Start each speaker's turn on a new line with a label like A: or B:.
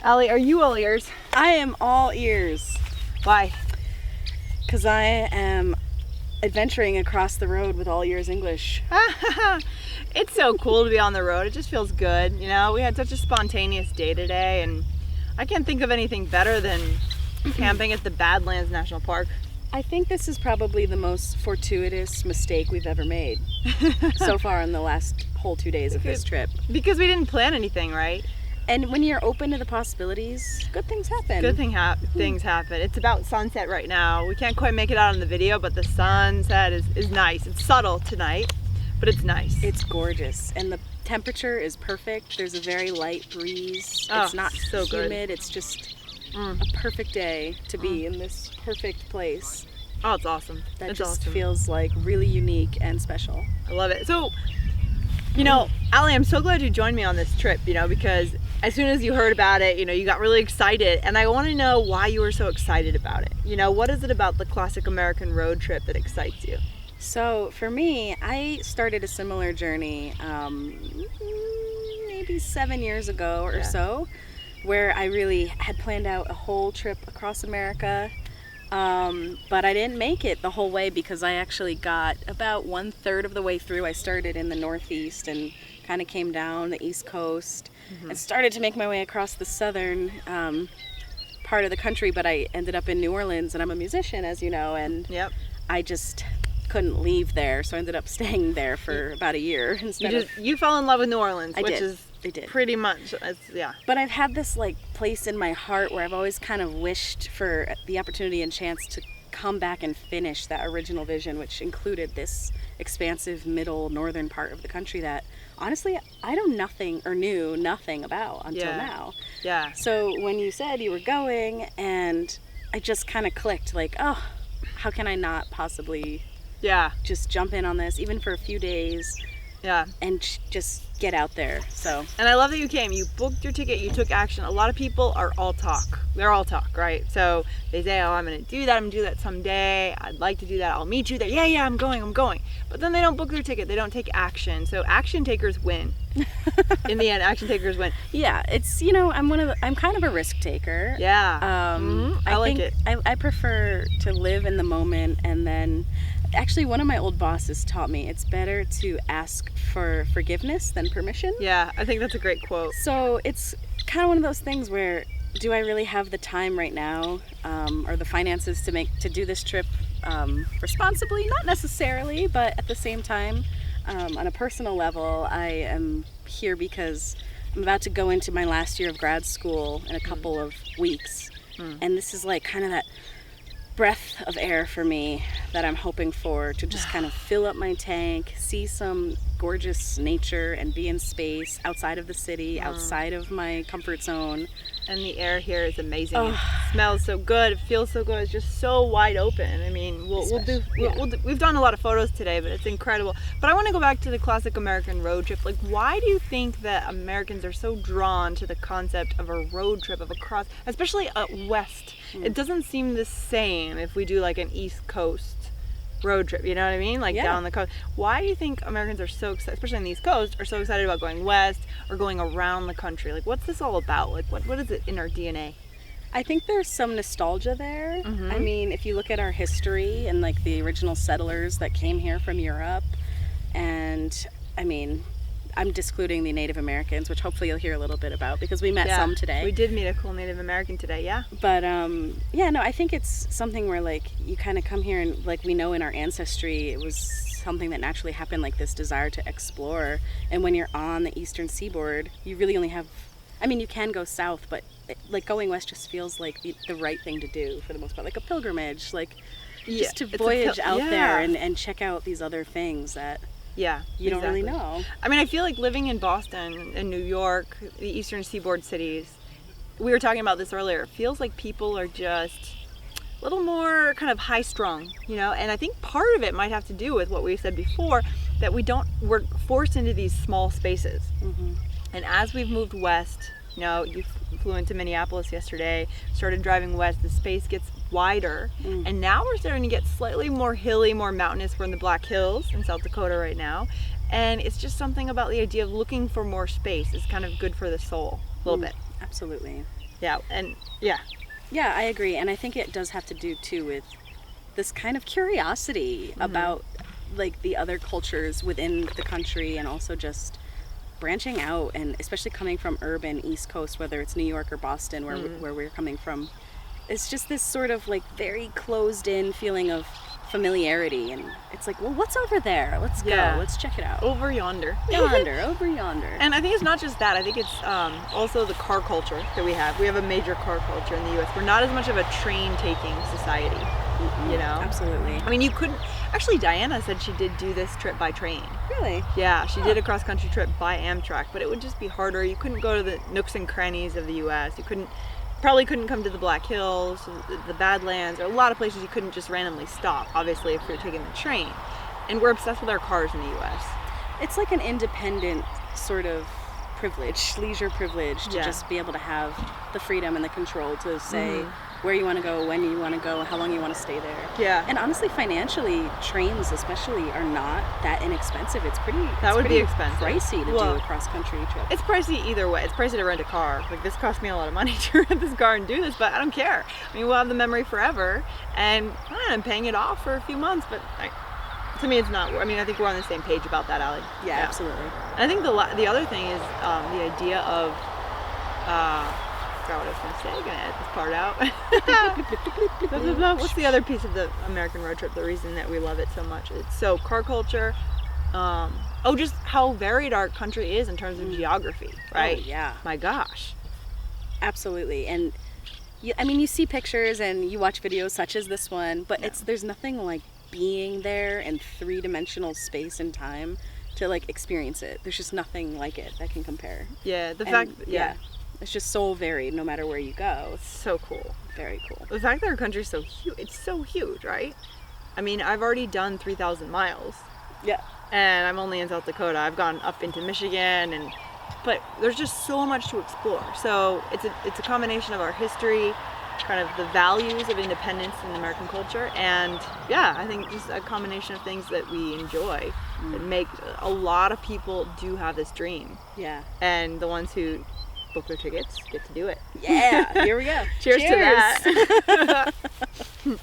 A: Allie, are you all ears?
B: I am all ears.
A: Why?
B: Because I am adventuring across the road with all ears English.
A: It's so cool to be on the road. It just feels good. You know, we had such a spontaneous day today, and I can't think of anything better than camping at the Badlands National Park.
B: I think this is probably the most fortuitous mistake we've ever made so far in the last whole 2 days of this trip.
A: Because we didn't plan anything, right?
B: And when you're open to the possibilities, good things happen.
A: Things happen. It's about sunset right now. We can't quite make it out on the video, but the sunset is nice. It's subtle tonight, but it's nice.
B: It's gorgeous. And the temperature is perfect. There's a very light breeze.
A: Oh,
B: it's not
A: so
B: humid.
A: good.
B: It's just a perfect day to be in this perfect place.
A: Oh, it's awesome.
B: That
A: it's
B: just
A: awesome.
B: feels like really unique and special.
A: I love it. So, you know, Allie, I'm so glad you joined me on this trip, you know, because as soon as you heard about it, you know, you got really excited, and I want to know why you were so excited about it. You know, what is it about the classic American road trip that excites you?
B: So for me, I started a similar journey maybe 7 years ago or so, where I really had planned out a whole trip across America. But I didn't make it the whole way because I actually got about 1/3 of the way through. I started in the Northeast and kind of came down the East Coast and started to make my way across the southern part of the country, but I ended up in New Orleans, and I'm a musician, as you know, and I just couldn't leave there, so I ended up staying there for about a year instead.
A: You fell in love with New Orleans, which is pretty much,
B: But I've had this like place in my heart where I've always kind of wished for the opportunity and chance to come back and finish that original vision, which included this expansive middle northern part of the country that honestly I knew nothing about until now.
A: Yeah.
B: So when you said you were going, and I just kind of clicked, like, oh, how can I not possibly just jump in on this even for a few days and just get out there. So,
A: and I love that you came. You booked your ticket, you took action. A lot of people are all talk. They're all talk, right? So they say, oh, I'm gonna do that someday, I'd like to do that, I'll meet you there, yeah, I'm going. But then they don't book their ticket, they don't take action. So action takers win. In the end, action takers win.
B: Yeah, it's, you know, I'm kind of a risk taker.
A: I like it.
B: I prefer to live in the moment, and then actually one of my old bosses taught me it's better to ask for forgiveness than permission.
A: Yeah, I think that's a great quote.
B: So it's kind of one of those things where, do I really have the time right now or the finances to do this trip responsibly? Not necessarily, but at the same time, on a personal level, I am here because I'm about to go into my last year of grad school in a couple of weeks. And this is like kind of that breath of air for me that I'm hoping for, to just kind of fill up my tank, see some gorgeous nature, and be in space outside of the city, outside of my comfort zone.
A: And the air here is amazing. It smells so good. It feels so good. It's just so wide open. I mean, we've done a lot of photos today, but it's incredible. But I want to go back to the classic American road trip. Like, why do you think that Americans are so drawn to the concept of a road trip, of a cross, especially west? It doesn't seem the same if we do like an East Coast road trip, you know what I mean? Like down the coast. Why do you think Americans are so excited, especially on the East Coast, are so excited about going west or going around the country? Like, what's this all about? Like, what is it in our DNA?
B: I think there's some nostalgia there. I mean, if you look at our history and like the original settlers that came here from Europe, and I mean, I'm discluding the Native Americans, which hopefully you'll hear a little bit about because we met some today.
A: We did meet a cool Native American today,
B: But I think it's something where like you kind of come here and like we know in our ancestry it was something that naturally happened, like this desire to explore. And when you're on the eastern seaboard, you really only have, I mean, you can go south, but like going west just feels like the right thing to do for the most part, like a pilgrimage, like just to voyage out there and check out these other things that you don't really know.
A: I mean, I feel like living in Boston and New York, the eastern seaboard cities, we were talking about this earlier, it feels like people are just a little more kind of high strung, you know, and I think part of it might have to do with what we said before, that we're forced into these small spaces. And as we've moved west, you know, you flew into Minneapolis yesterday, started driving west, the space gets wider, and now we're starting to get slightly more hilly, more mountainous. We're in the Black Hills in South Dakota right now, and it's just something about the idea of looking for more space is kind of good for the soul a little bit.
B: Absolutely.
A: Yeah, and yeah.
B: Yeah, I agree. And I think it does have to do too with this kind of curiosity about like the other cultures within the country, and also just branching out, and especially coming from urban East Coast, whether it's New York or Boston, where we're coming from. It's just this sort of like very closed in feeling of familiarity, and it's like, well, what's over there? Let's go. Let's check it out.
A: Over yonder.
B: Over yonder.
A: And I think it's not just that. I think it's also the car culture that we have. We have a major car culture in the U.S. We're not as much of a train-taking society, you know?
B: Absolutely.
A: I mean, you couldn't... Actually, Diana said she did do this trip by train.
B: Really?
A: Yeah, she did a cross-country trip by Amtrak, but it would just be harder. You couldn't go to the nooks and crannies of the U.S. You probably couldn't come to the Black Hills, the Badlands, or a lot of places you couldn't just randomly stop, obviously, if you're taking the train. And we're obsessed with our cars in the U.S.
B: It's like an independent sort of privilege, leisure privilege, to just be able to have the freedom and the control to say where you want to go, when you want to go, how long you want to stay there.
A: Yeah.
B: And honestly, financially, trains especially are not that inexpensive. It's pretty
A: expensive.
B: Pricey to do a cross-country trip.
A: It's pricey either way. It's pricey to rent a car. Like, this cost me a lot of money to rent this car and do this, but I don't care. I mean, we'll have the memory forever, and I'm paying it off for a few months, but to me, it's not. I mean, I think we're on the same page about that, Allie.
B: Yeah, absolutely.
A: And I think the other thing is the idea of I forgot what I was going to say. I'm going to edit this part out. What's the other piece of the American road trip? The reason that we love it so much. It's so car culture. Just how varied our country is in terms of geography, right?
B: Oh, yeah.
A: My gosh.
B: Absolutely. And you see pictures and you watch videos such as this one, but there's nothing like being there in 3-dimensional space and time to like experience it. There's just nothing like it that can compare.
A: Yeah,
B: it's just so varied no matter where you go.
A: It's so cool.
B: Very cool.
A: The fact that our country's so huge, it's so huge, right? I mean, I've already done 3,000 miles.
B: Yeah.
A: And I'm only in South Dakota. I've gone up into Michigan, but there's just so much to explore. So it's a combination of our history, kind of the values of independence in American culture, and I think just a combination of things that we enjoy that make a lot of people do have this dream.
B: Yeah. And
A: the ones who book their tickets get to do it.
B: Yeah, here we go.
A: Cheers to that.